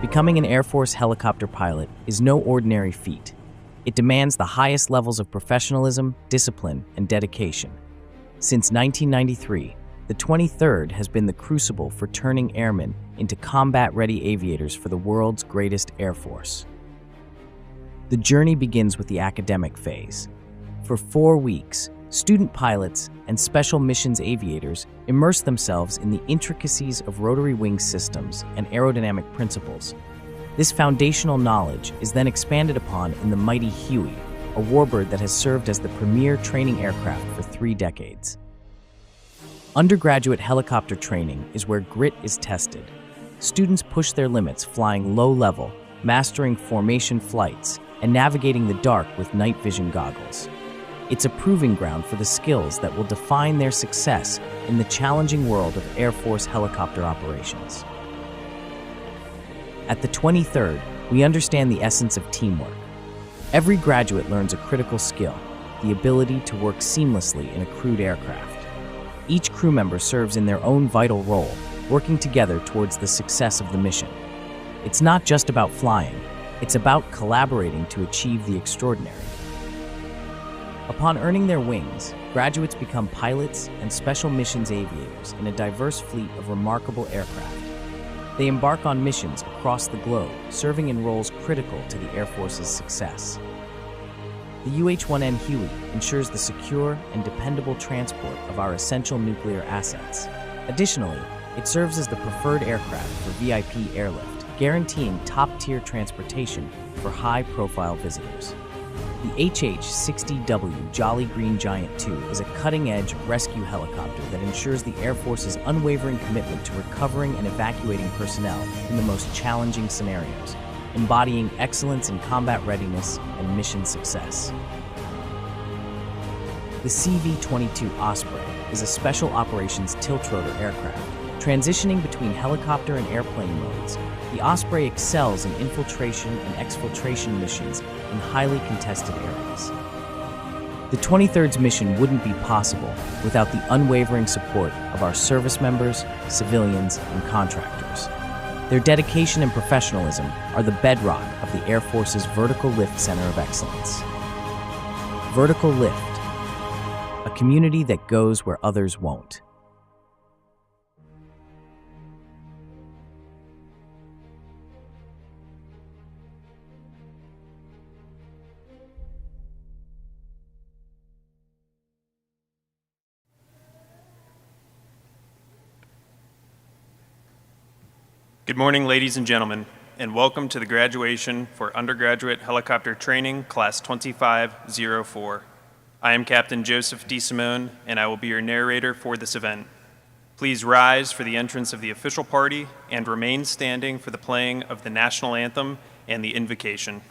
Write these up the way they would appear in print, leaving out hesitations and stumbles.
Becoming an Air Force helicopter pilot is no ordinary feat. It demands the highest levels of professionalism, discipline, and dedication. Since 1993, the 23rd has been the crucible for turning airmen into combat-ready aviators for the world's greatest Air Force. The journey begins with the academic phase. For 4 weeks, student pilots and special missions aviators immerse themselves in the intricacies of rotary wing systems and aerodynamic principles. This foundational knowledge is then expanded upon in the mighty Huey, a warbird that has served as the premier training aircraft for 3 decades. Undergraduate helicopter training is where grit is tested. Students push their limits flying low-level, mastering formation flights, and navigating the dark with night vision goggles. It's a proving ground for the skills that will define their success in the challenging world of Air Force helicopter operations. At the 23rd, we understand the essence of teamwork. Every graduate learns a critical skill, the ability to work seamlessly in a crewed aircraft. Each crew member serves in their own vital role, working together towards the success of the mission. It's not just about flying, it's about collaborating to achieve the extraordinary. Upon earning their wings, graduates become pilots and special missions aviators in a diverse fleet of remarkable aircraft. They embark on missions across the globe, serving in roles critical to the Air Force's success. The UH-1N Huey ensures the secure and dependable transport of our essential nuclear assets. Additionally, it serves as the preferred aircraft for VIP airlift, guaranteeing top-tier transportation for high-profile visitors. The HH-60W Jolly Green Giant II is a cutting-edge rescue helicopter that ensures the Air Force's unwavering commitment to recovering and evacuating personnel in the most challenging scenarios, embodying excellence in combat readiness and mission success. The CV-22 Osprey is a special operations tiltrotor aircraft. Transitioning between helicopter and airplane modes, the Osprey excels in infiltration and exfiltration missions in highly contested areas. The 23rd's mission wouldn't be possible without the unwavering support of our service members, civilians, and contractors. Their dedication and professionalism are the bedrock of the Air Force's Vertical Lift Center of Excellence. Vertical Lift, a community that goes where others won't. Good morning, ladies and gentlemen, and welcome to the graduation for undergraduate helicopter training, Class 2504. I am Captain Joseph D. Simone, and I will be your narrator for this event. Please rise for the entrance of the official party and remain standing for the playing of the national anthem and the invocation.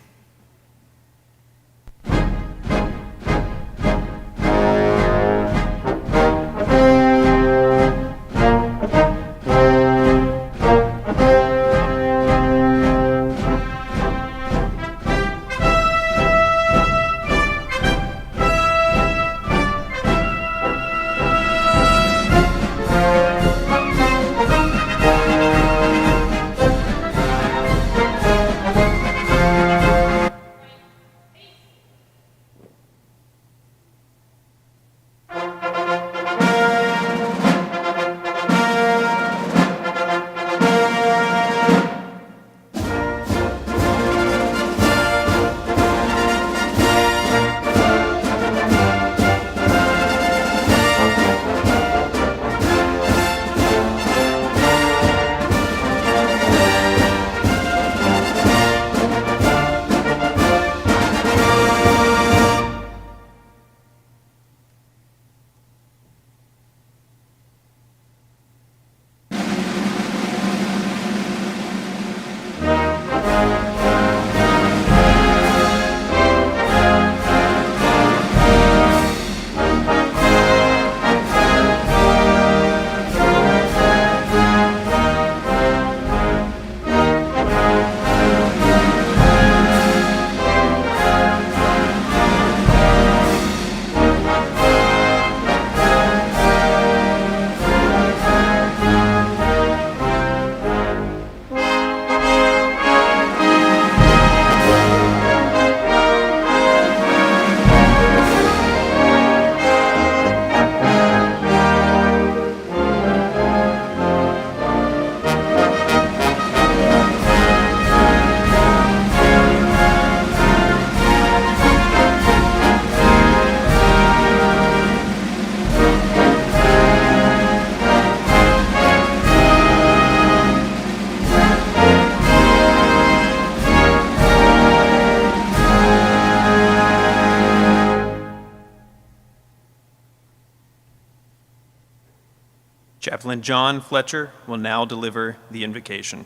Chaplain John Fletcher will now deliver the invocation.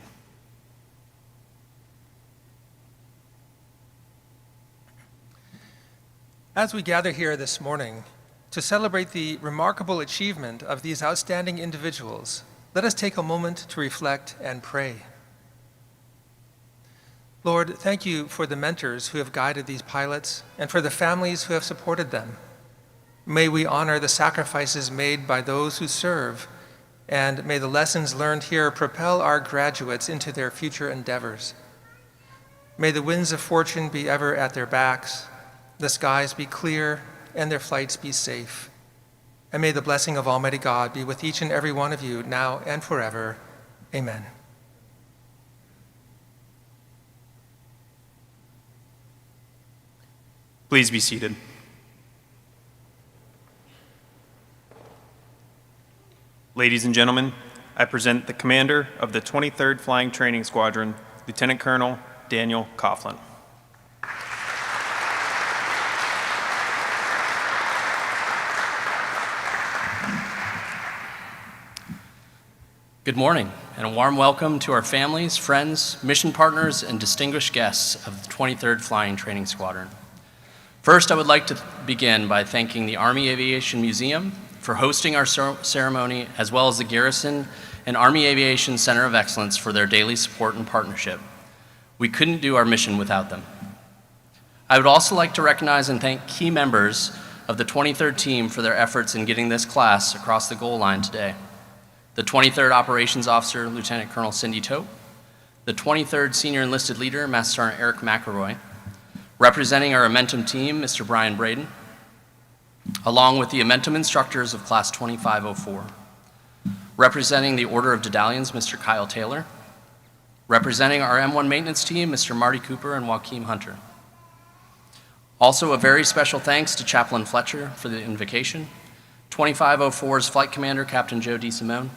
As we gather here this morning to celebrate the remarkable achievement of these outstanding individuals, let us take a moment to reflect and pray. Lord, thank you for the mentors who have guided these pilots and for the families who have supported them. May we honor the sacrifices made by those who serve, and may the lessons learned here propel our graduates into their future endeavors. May the winds of fortune be ever at their backs, the skies be clear, and their flights be safe. And may the blessing of Almighty God be with each and every one of you now and forever. Amen. Please be seated. Ladies and gentlemen, I present the commander of the 23rd Flying Training Squadron, Lieutenant Colonel Daniel Coughlin. Good morning, and a warm welcome to our families, friends, mission partners, and distinguished guests of the 23rd Flying Training Squadron. First, I would like to begin by thanking the Army Aviation Museum for hosting our ceremony, as well as the Garrison and Army Aviation Center of Excellence for their daily support and partnership. We couldn't do our mission without them. I would also like to recognize and thank key members of the 23rd team for their efforts in getting this class across the goal line today. The 23rd Operations Officer, Lieutenant Colonel Cindy Tope, the 23rd Senior Enlisted Leader, Master Sergeant Eric McElroy, representing our Amentum team, Mr. Brian Braden, along with the Amentum instructors of Class 2504, representing the Order of Dedalians, Mr. Kyle Taylor, representing our M1 maintenance team, Mr. Marty Cooper and Joaquim Hunter. Also, a very special thanks to Chaplain Fletcher for the invocation, 2504's Flight Commander, Captain Joe DeSimone,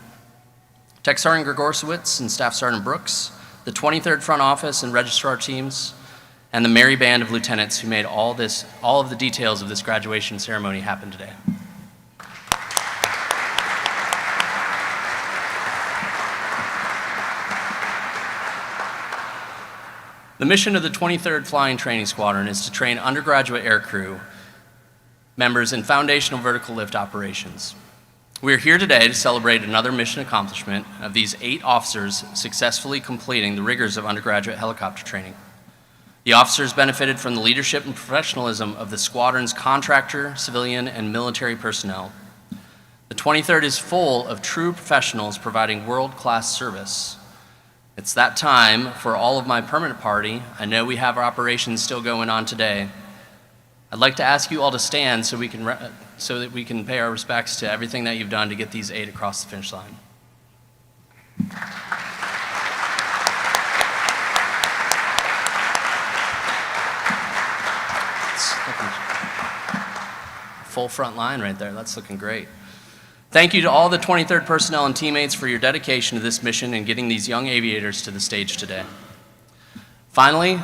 Tech Sergeant Gregorowicz and Staff Sergeant Brooks, the 23rd Front Office and Registrar teams, and the merry band of lieutenants who made all of the details of this graduation ceremony happen today. The mission of the 23rd Flying Training Squadron is to train undergraduate aircrew members in foundational vertical lift operations. We are here today to celebrate another mission accomplishment of these 8 officers successfully completing the rigors of undergraduate helicopter training. The officers benefited from the leadership and professionalism of the squadron's contractor, civilian, and military personnel. The 23rd is full of true professionals providing world-class service. It's that time for all of my permanent party. I know we have our operations still going on today. I'd like to ask you all to stand so that we can pay our respects to everything that you've done to get these 8 across the finish line. Full front line right there. That's looking great. Thank you to all the 23rd personnel and teammates for your dedication to this mission and getting these young aviators to the stage today. Finally,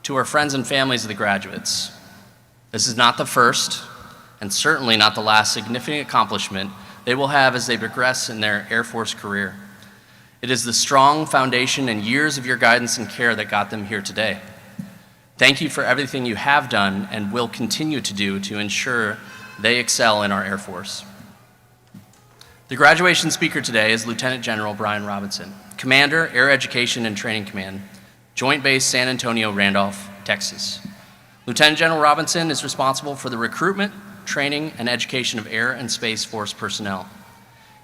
to our friends and families of the graduates, this is not the first and certainly not the last significant accomplishment they will have as they progress in their Air Force career. It is the strong foundation and years of your guidance and care that got them here today. Thank you for everything you have done and will continue to do to ensure they excel in our Air Force. The graduation speaker today is Lieutenant General Brian Robinson, Commander, Air Education and Training Command, Joint Base San Antonio, Randolph, Texas. Lieutenant General Robinson is responsible for the recruitment, training, and education of Air and Space Force personnel.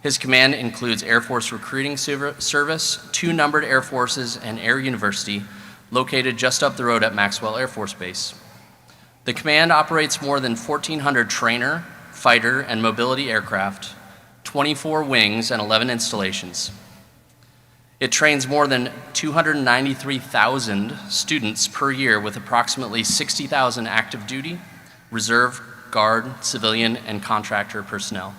His command includes Air Force Recruiting Service, 2 numbered Air Forces, and Air University, located just up the road at Maxwell Air Force Base. The command operates more than 1,400 trainer, fighter, and mobility aircraft, 24 wings, and 11 installations. It trains more than 293,000 students per year with approximately 60,000 active duty, reserve, guard, civilian, and contractor personnel.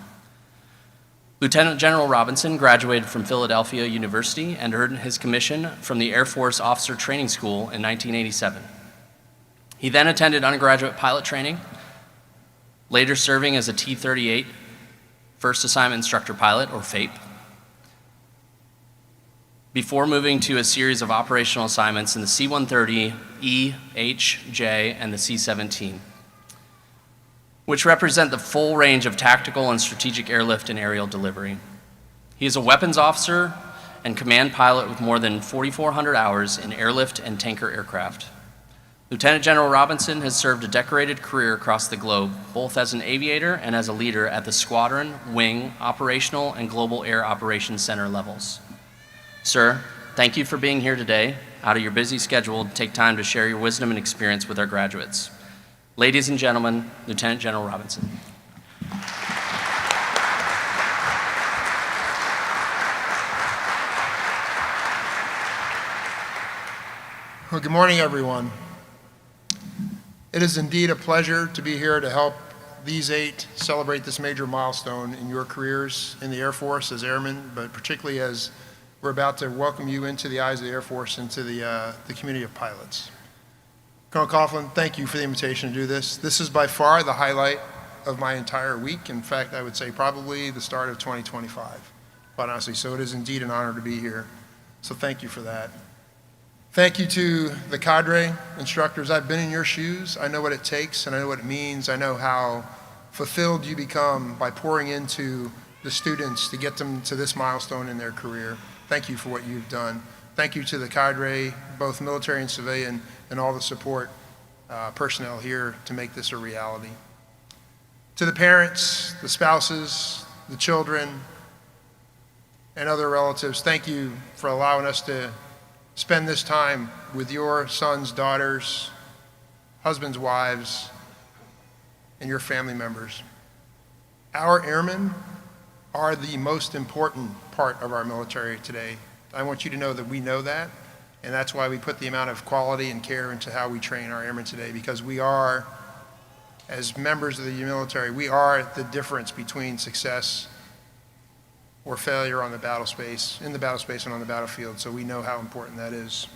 Lieutenant General Robinson graduated from Philadelphia University and earned his commission from the Air Force Officer Training School in 1987. He then attended undergraduate pilot training, later serving as a T-38 First Assignment Instructor Pilot, or FAPE, before moving to a series of operational assignments in the C-130, E, H, J, and the C-17, which represent the full range of tactical and strategic airlift and aerial delivery. He is a weapons officer and command pilot with more than 4,400 hours in airlift and tanker aircraft. Lieutenant General Robinson has served a decorated career across the globe, both as an aviator and as a leader at the squadron, wing, operational, and global air operations center levels. Sir, thank you for being here today, out of your busy schedule, to take time to share your wisdom and experience with our graduates. Ladies and gentlemen, Lieutenant General Robinson. Well, good morning, everyone. It is indeed a pleasure to be here to help these 8 celebrate this major milestone in your careers in the Air Force as airmen, but particularly as we're about to welcome you into the eyes of the Air Force, into the community of pilots. Colonel Coughlin, thank you for the invitation to do this. This is by far the highlight of my entire week. In fact, I would say probably the start of 2025, quite honestly. So it is indeed an honor to be here. So thank you for that. Thank you to the cadre instructors. I've been in your shoes. I know what it takes and I know what it means. I know how fulfilled you become by pouring into the students to get them to this milestone in their career. Thank you for what you've done. Thank you to the cadre, both military and civilian, and all the support personnel here to make this a reality. To the parents, the spouses, the children, and other relatives, thank you for allowing us to spend this time with your sons, daughters, husbands, wives, and your family members. Our airmen are the most important part of our military today. I want you to know that we know that, and that's why we put the amount of quality and care into how we train our airmen today, because we are, as members of the military, we are the difference between success or failure on the battle space, in the battle space and on the battlefield, so we know how important that is.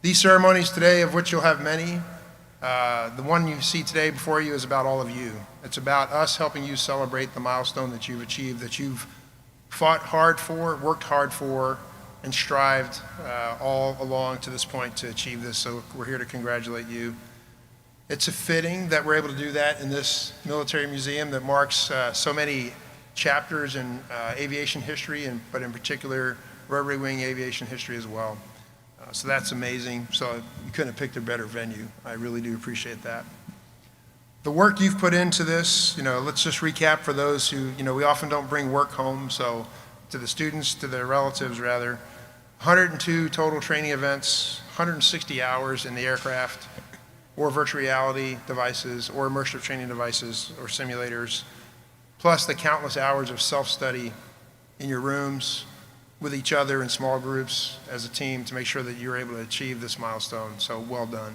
These ceremonies today, of which you'll have many, the one you see today before you is about all of you. It's about us helping you celebrate the milestone that you've achieved, that you've fought hard for, worked hard for, and strived all along to this point to achieve this, so we're here to congratulate you. It's fitting that we're able to do that in this military museum that marks so many chapters in aviation history, but in particular, rotary wing aviation history as well. So that's amazing. So you couldn't have picked a better venue. I really do appreciate that. The work you've put into this, let's just recap for those who, we often don't bring work home. So to the students, to their relatives rather, 102 total training events, 160 hours in the aircraft, or virtual reality devices, or immersive training devices, or simulators, plus the countless hours of self-study in your rooms with each other in small groups as a team to make sure that you're able to achieve this milestone. So well done.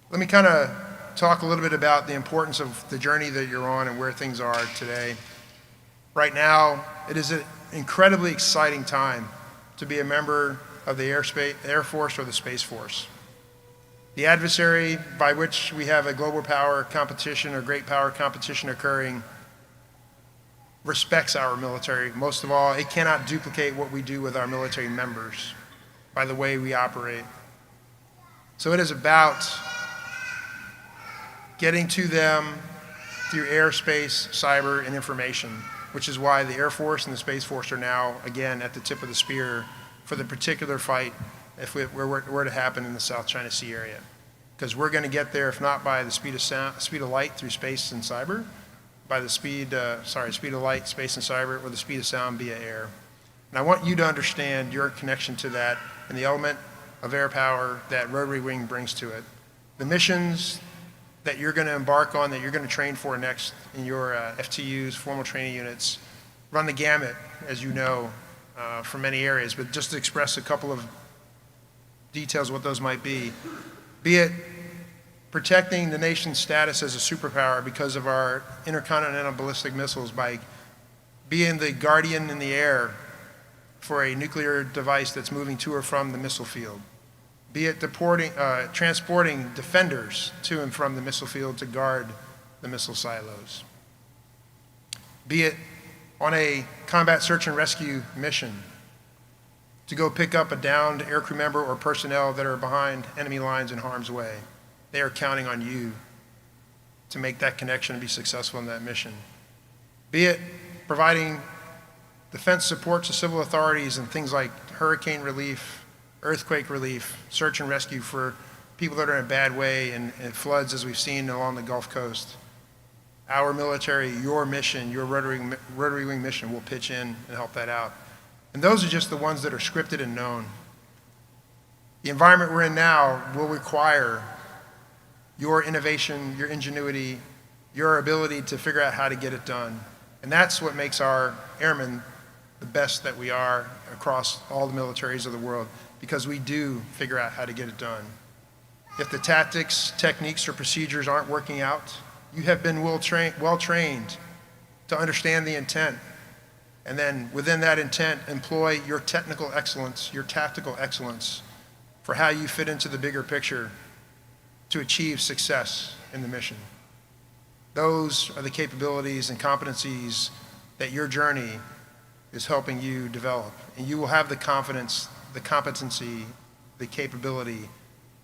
Let me kind of talk a little bit about the importance of the journey that you're on and where things are today. Right now, it is an incredibly exciting time to be a member of the Air Force or the Space Force. The adversary by which we have a global power competition or great power competition occurring respects our military. Most of all, it cannot duplicate what we do with our military members by the way we operate. So it is about getting to them through airspace, cyber, and information, which is why the Air Force and the Space Force are now, again, at the tip of the spear for the particular fight if it were to happen in the South China Sea area. Because we're going to get there, if not by the speed of light through space and cyber, by the speed of light, space and cyber, or the speed of sound via air. And I want you to understand your connection to that and the element of air power that rotary wing brings to it. The missions that you're going to embark on, that you're going to train for next in your FTUs, formal training units, run the gamut, as you know, for many areas. But just to express a couple of details of what those might be it protecting the nation's status as a superpower because of our intercontinental ballistic missiles by being the guardian in the air for a nuclear device that's moving to or from the missile field. Be it transporting defenders to and from the missile field to guard the missile silos. Be it on a combat search and rescue mission to go pick up a downed aircrew member or personnel that are behind enemy lines in harm's way. They are counting on you to make that connection and be successful in that mission. Be it providing defense support to civil authorities and things like hurricane relief, earthquake relief, search and rescue for people that are in a bad way and floods as we've seen along the Gulf Coast. Our military, your mission, your rotary wing mission will pitch in and help that out. And those are just the ones that are scripted and known. The environment we're in now will require your innovation, your ingenuity, your ability to figure out how to get it done. And that's what makes our airmen the best that we are across all the militaries of the world, because we do figure out how to get it done. If the tactics, techniques, or procedures aren't working out, you have been well trained to understand the intent, and then within that intent, employ your technical excellence, your tactical excellence for how you fit into the bigger picture to achieve success in the mission. Those are the capabilities and competencies that your journey is helping you develop, and you will have the confidence, the competency, the capability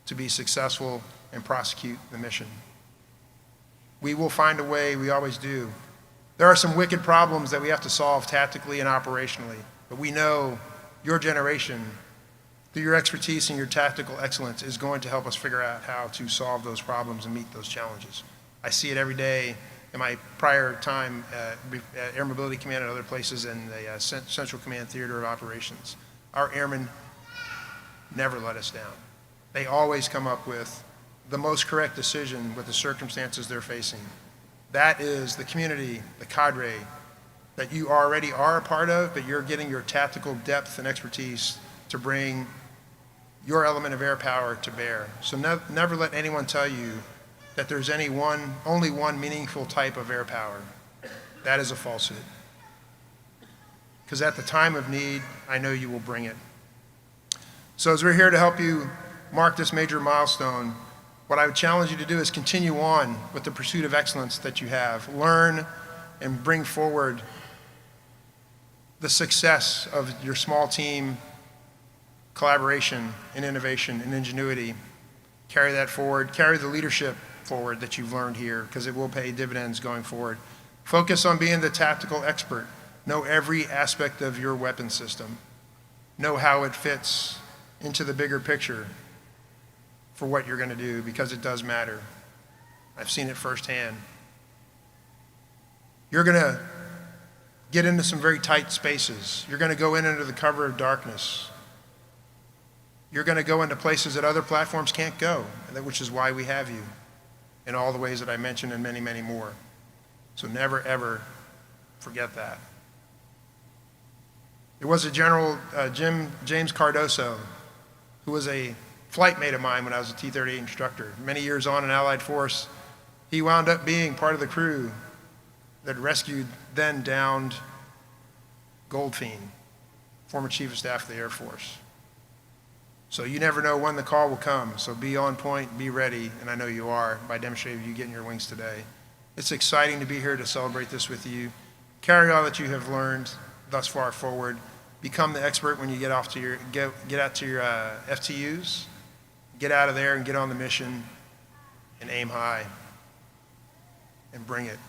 to be successful and prosecute the mission. We will find a way, we always do. There are some wicked problems that we have to solve tactically and operationally, but we know your generation, through your expertise and your tactical excellence, is going to help us figure out how to solve those problems and meet those challenges. I see it every day in my prior time at Air Mobility Command and other places in the Central Command Theater of Operations. Our airmen never let us down. They always come up with the most correct decision with the circumstances they're facing. That is the community, the cadre, that you already are a part of, but you're getting your tactical depth and expertise to bring your element of air power to bear. So never let anyone tell you that there's only one meaningful type of air power. That is a falsehood. Because at the time of need, I know you will bring it. So as we're here to help you mark this major milestone, what I would challenge you to do is continue on with the pursuit of excellence that you have. Learn and bring forward the success of your small team collaboration and innovation and ingenuity. Carry that forward. Carry the leadership forward that you've learned here, because it will pay dividends going forward. Focus on being the tactical expert. Know every aspect of your weapon system. Know how it fits into the bigger picture for what you're going to do, because it does matter. I've seen it firsthand. You're going to get into some very tight spaces. You're going to go in under the cover of darkness. You're going to go into places that other platforms can't go, which is why we have you in all the ways that I mentioned and many, many more. So never, ever forget that. There was a General James Cardoso, who was a flight mate of mine when I was a T-38 instructor. Many years on in Allied Force, he wound up being part of the crew that rescued then downed Goldfein, former Chief of Staff of the Air Force. So you never know when the call will come, so be on point, be ready, and I know you are by demonstrating you getting your wings today. It's exciting to be here to celebrate this with you. Carry all that you have learned thus far forward. Become the expert when you get out to your FTUs. Get out of there and get on the mission and aim high and bring it.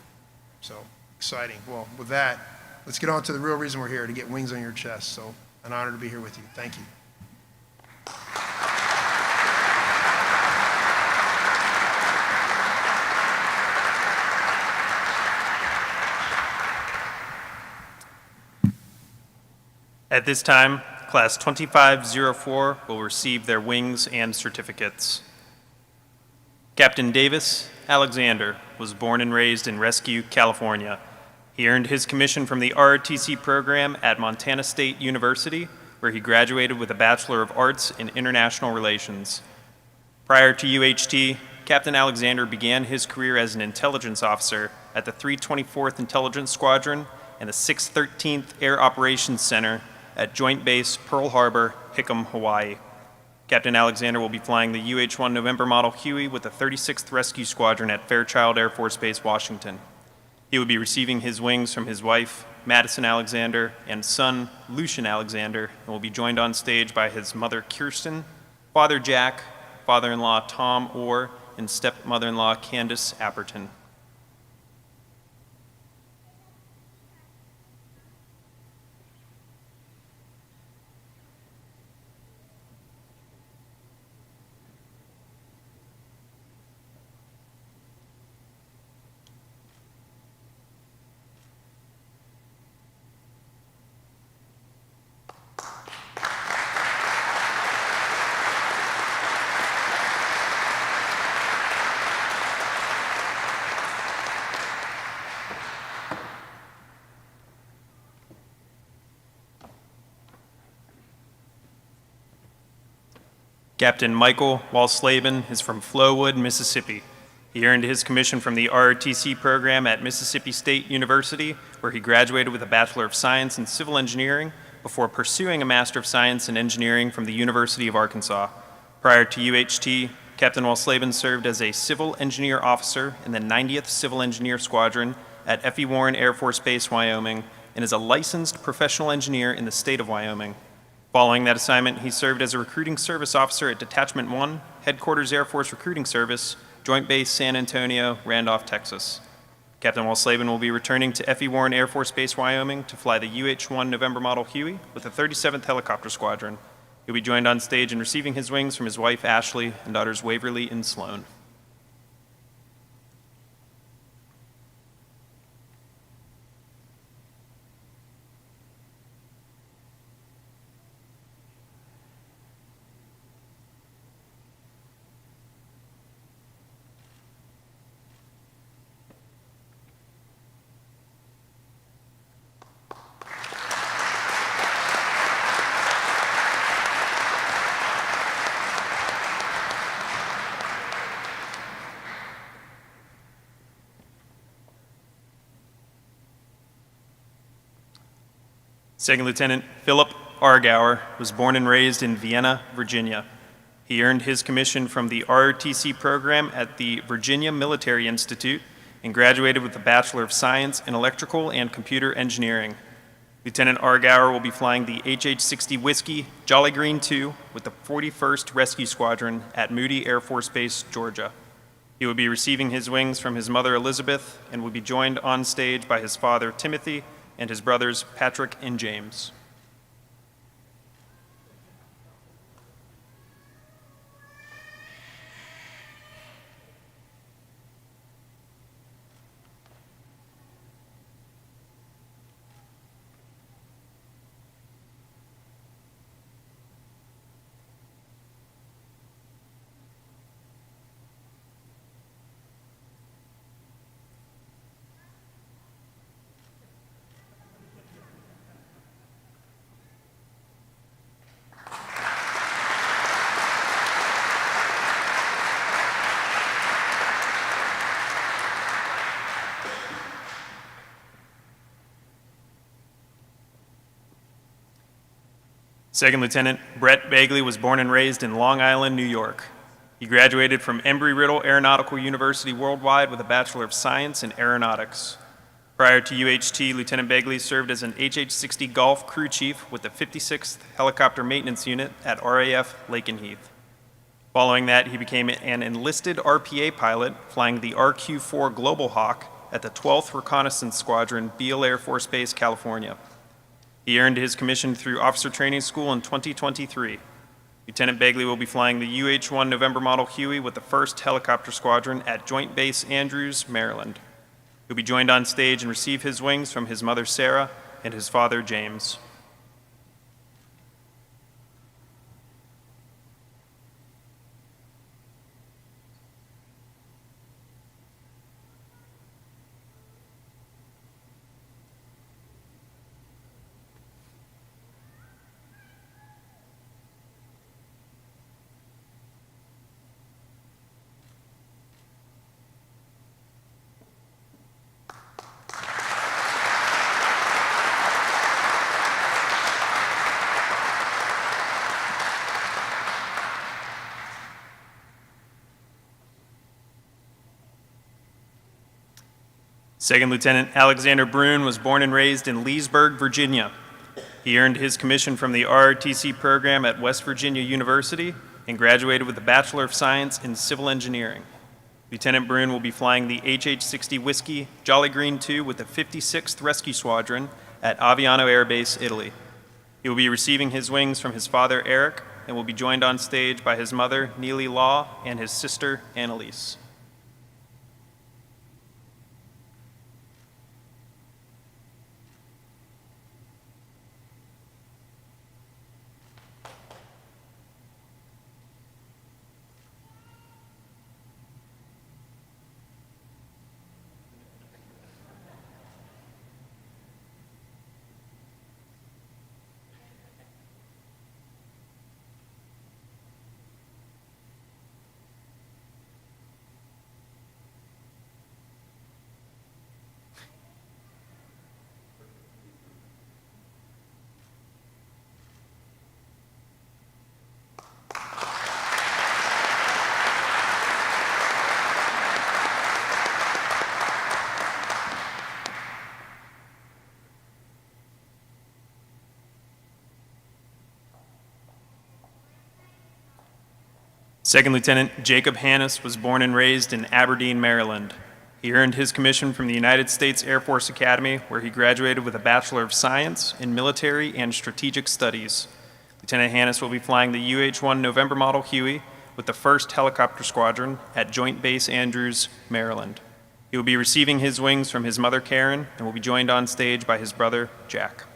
So exciting. Well, with that, let's get on to the real reason we're here, to get wings on your chest. So an honor to be here with you. Thank you. At this time, Class 2504 will receive their wings and certificates. Captain Davis Alexander was born and raised in Rescue, California. He earned his commission from the ROTC program at Montana State University, where he graduated with a Bachelor of Arts in International Relations. Prior to UHT, Captain Alexander began his career as an intelligence officer at the 324th Intelligence Squadron and the 613th Air Operations Center at Joint Base Pearl Harbor, Hickam, Hawaii. Captain Alexander will be flying the UH-1 November model Huey with the 36th Rescue Squadron at Fairchild Air Force Base, Washington. He will be receiving his wings from his wife, Madison Alexander, and son, Lucian Alexander, and will be joined on stage by his mother, Kirsten, father, Jack, father-in-law, Tom Orr, and stepmother-in-law, Candace Apperton. Captain Michael Walsleben is from Flowood, Mississippi. He earned his commission from the ROTC program at Mississippi State University, where he graduated with a Bachelor of Science in Civil Engineering before pursuing a Master of Science in Engineering from the University of Arkansas. Prior to UHT, Captain Walsleben served as a Civil Engineer Officer in the 90th Civil Engineer Squadron at F.E. Warren Air Force Base, Wyoming, and is a licensed professional engineer in the state of Wyoming. Following that assignment, he served as a recruiting service officer at Detachment 1, Headquarters Air Force Recruiting Service, Joint Base San Antonio, Randolph, Texas. Captain Walsleben will be returning to F.E. Warren Air Force Base, Wyoming to fly the UH-1 November model Huey with the 37th Helicopter Squadron. He'll be joined on stage and receiving his wings from his wife, Ashley, and daughters, Waverly and Sloan. Second Lieutenant Philip Argauer was born and raised in Vienna, Virginia. He earned his commission from the ROTC program at the Virginia Military Institute and graduated with a Bachelor of Science in Electrical and Computer Engineering. Lieutenant Argauer will be flying the HH-60 Whiskey Jolly Green II with the 41st Rescue Squadron at Moody Air Force Base, Georgia. He will be receiving his wings from his mother, Elizabeth, and will be joined on stage by his father, Timothy, and his brothers, Patrick and James. Second Lieutenant Brett Bagley was born and raised in Long Island, New York. He graduated from Embry-Riddle Aeronautical University Worldwide with a Bachelor of Science in Aeronautics. Prior to UHT, Lieutenant Bagley served as an HH-60 Golf crew chief with the 56th Helicopter Maintenance Unit at RAF Lakenheath. Following that, he became an enlisted RPA pilot flying the RQ-4 Global Hawk at the 12th Reconnaissance Squadron, Beale Air Force Base, California. He earned his commission through Officer Training School in 2023. Lieutenant Bagley will be flying the UH-1 November model Huey with the 1st Helicopter Squadron at Joint Base Andrews, Maryland. He'll be joined on stage and receive his wings from his mother, Sarah, and his father, James. Second Lieutenant Alexander Brune was born and raised in Leesburg, Virginia. He earned his commission from the ROTC program at West Virginia University and graduated with a Bachelor of Science in Civil Engineering. Lieutenant Brune will be flying the HH-60 Whiskey Jolly Green II with the 56th Rescue Squadron at Aviano Air Base, Italy. He will be receiving his wings from his father, Eric, and will be joined on stage by his mother, Neely Law, and his sister, Annalise. Second Lieutenant Jacob Hannes was born and raised in Aberdeen, Maryland. He earned his commission from the United States Air Force Academy, where he graduated with a Bachelor of Science in Military and Strategic Studies. Lieutenant Hannes will be flying the UH-1 November Model Huey with the 1st Helicopter Squadron at Joint Base Andrews, Maryland. He will be receiving his wings from his mother, Karen, and will be joined on stage by his brother, Jack.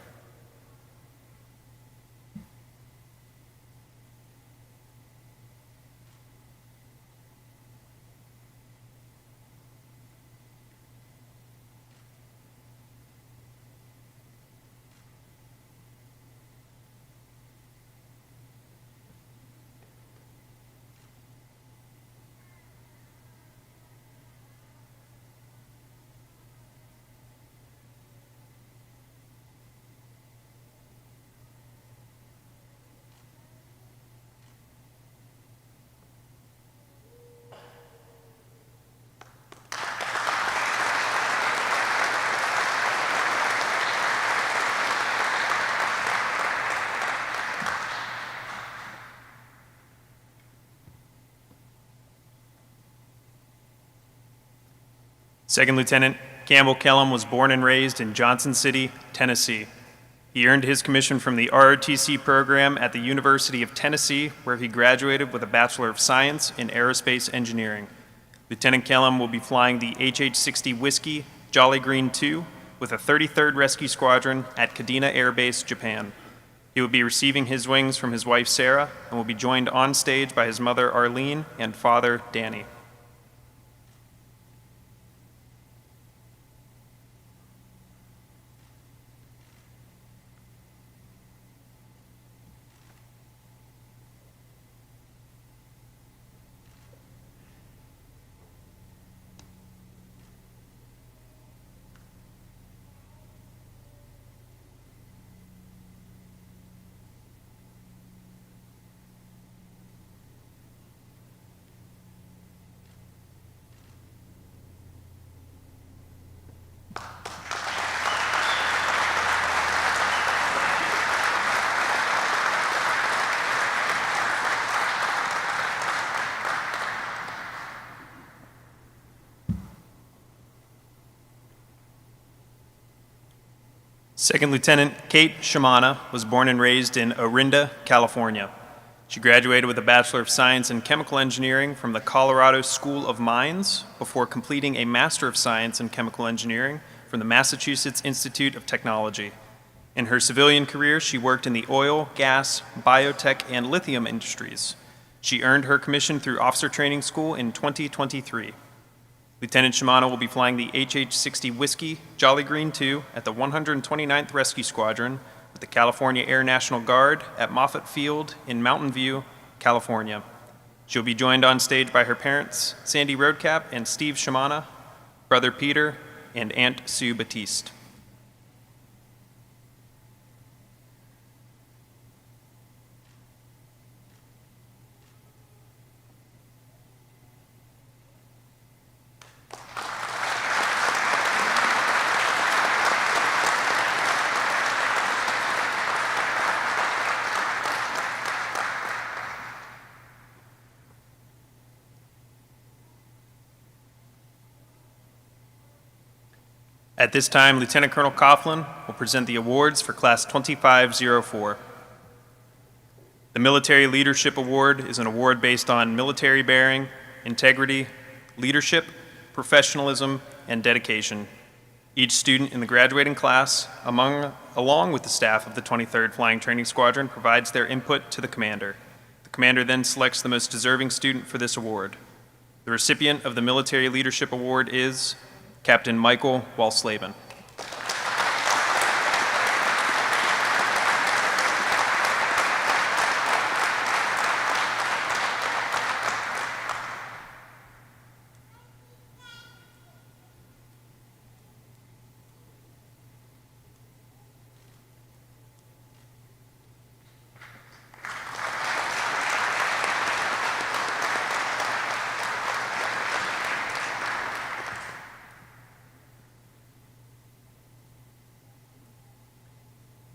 Second Lieutenant Campbell Kellum was born and raised in Johnson City, Tennessee. He earned his commission from the ROTC program at the University of Tennessee, where he graduated with a Bachelor of Science in Aerospace Engineering. Lieutenant Kellum will be flying the HH-60 Whiskey Jolly Green II with the 33rd Rescue Squadron at Kadena Air Base, Japan. He will be receiving his wings from his wife, Sarah, and will be joined on stage by his mother, Arlene, and father, Danny. Second Lieutenant Kate Shimana was born and raised in Orinda, California. She graduated with a Bachelor of Science in Chemical Engineering from the Colorado School of Mines before completing a Master of Science in Chemical Engineering from the Massachusetts Institute of Technology. In her civilian career, she worked in the oil, gas, biotech, and lithium industries. She earned her commission through Officer Training School in 2023. Lieutenant Shimano will be flying the HH-60 Whiskey Jolly Green II at the 129th Rescue Squadron with the California Air National Guard at Moffett Field in Mountain View, California. She'll be joined on stage by her parents, Sandy Roadcap and Steve Shimana, brother Peter, and Aunt Sue Batiste. At this time, Lieutenant Colonel Coughlin will present the awards for Class 2504. The Military Leadership Award is an award based on military bearing, integrity, leadership, professionalism, and dedication. Each student in the graduating class, along with the staff of the 23rd Flying Training Squadron, provides their input to the commander. The commander then selects the most deserving student for this award. The recipient of the Military Leadership Award is Captain Michael Walslavin.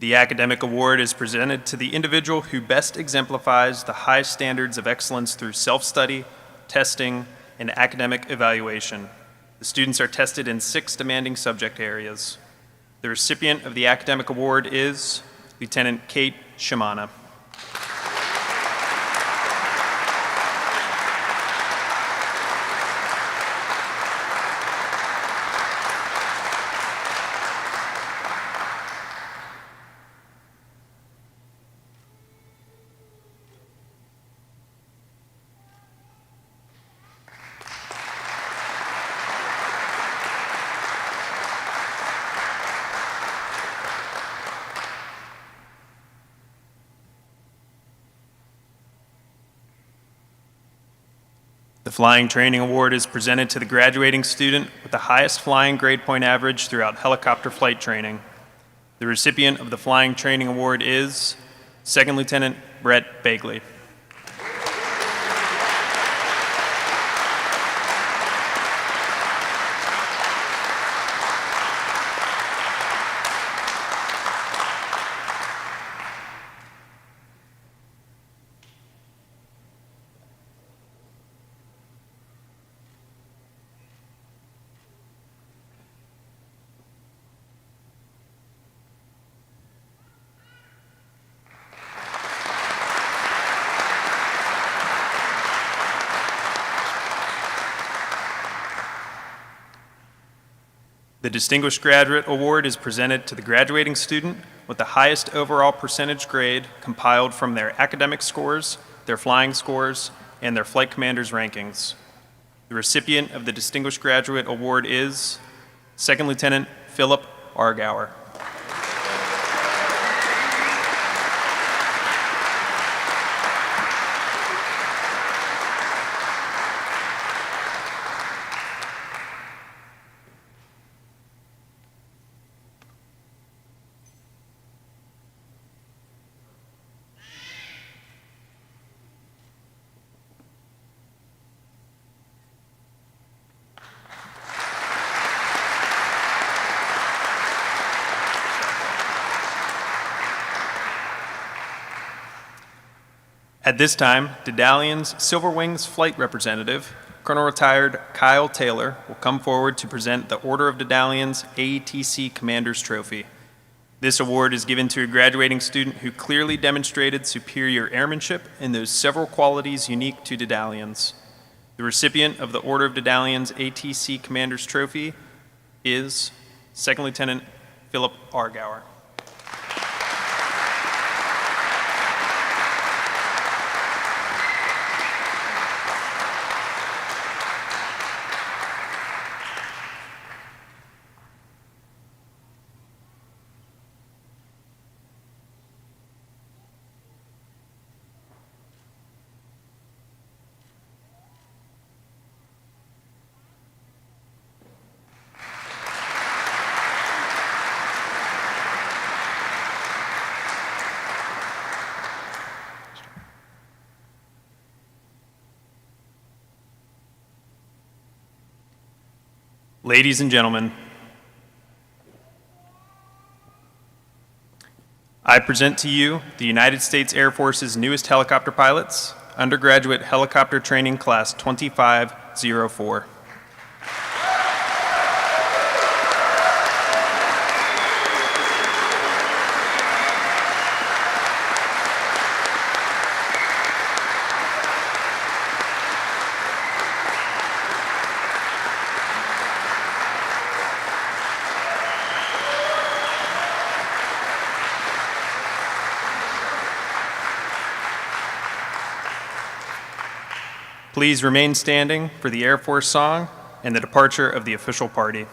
The academic award is presented to the individual who best exemplifies the high standards of excellence through self-study, testing, and academic evaluation. The students are tested in 6 demanding subject areas. The recipient of the academic award is Lieutenant Kate Shimana. The Flying Training Award is presented to the graduating student with the highest flying grade point average throughout helicopter flight training. The recipient of the Flying Training Award is Second Lieutenant Brett Bagley. The Distinguished Graduate Award is presented to the graduating student with the highest overall percentage grade compiled from their academic scores, their flying scores, and their flight commander's rankings. The recipient of the Distinguished Graduate Award is Second Lieutenant Philip Argauer. At this time, Dedallion's Silver Wings Flight Representative, Colonel Retired Kyle Taylor, will come forward to present the Order of Dedallion's AETC Commander's Trophy. This award is given to a graduating student who clearly demonstrated superior airmanship and those several qualities unique to Dedallions. The recipient of the Order of Dedallion's ATC Commander's Trophy is Second Lieutenant Philip Argauer. Ladies and gentlemen, I present to you the United States Air Force's newest helicopter pilots, undergraduate helicopter training class 2504. Please remain standing for the Air Force song and the departure of the official party.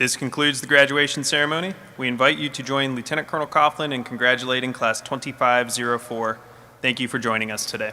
This concludes the graduation ceremony. We invite you to join Lieutenant Colonel Coughlin in congratulating Class 2504. Thank you for joining us today.